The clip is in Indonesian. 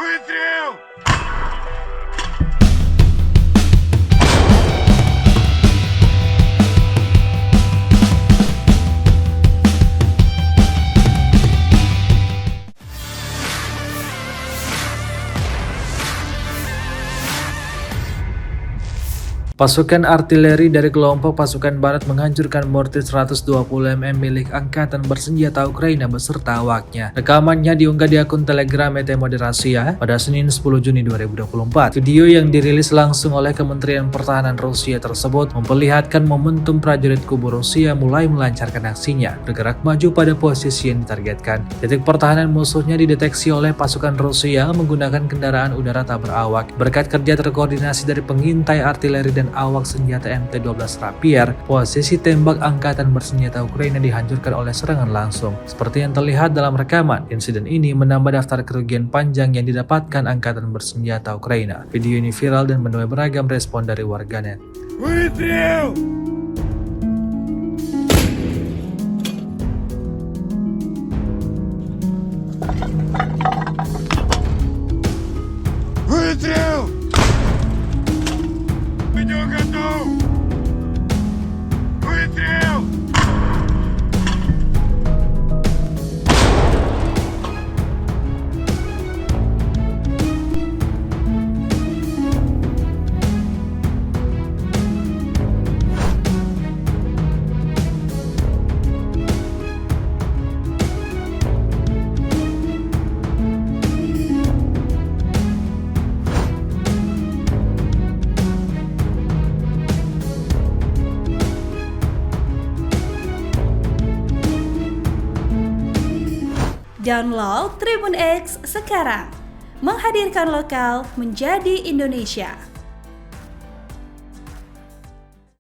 Выстрел! Pasukan artileri dari kelompok pasukan barat menghancurkan mortir 120 mm milik Angkatan Bersenjata Ukraina beserta awaknya. Rekamannya diunggah di akun Telegram ET Moderasia pada Senin 10 Juni 2024. Video yang dirilis langsung oleh Kementerian Pertahanan Rusia tersebut memperlihatkan momentum prajurit kubu Rusia mulai melancarkan aksinya, bergerak maju pada posisi yang ditargetkan. Titik pertahanan musuhnya dideteksi oleh pasukan Rusia menggunakan kendaraan udara tak berawak. Berkat kerja terkoordinasi dari pengintai artileri dan awak senjata MT-12 Rapier, posisi tembak Angkatan Bersenjata Ukraina dihancurkan oleh serangan langsung. Seperti yang terlihat dalam rekaman, insiden ini menambah daftar kerugian panjang yang didapatkan Angkatan Bersenjata Ukraina. Video ini viral dan menuai beragam respon dari warganet. Выстрел! Выстрел! Видео готов! Выстрел! Download Tribun X sekarang, menghadirkan lokal menjadi Indonesia.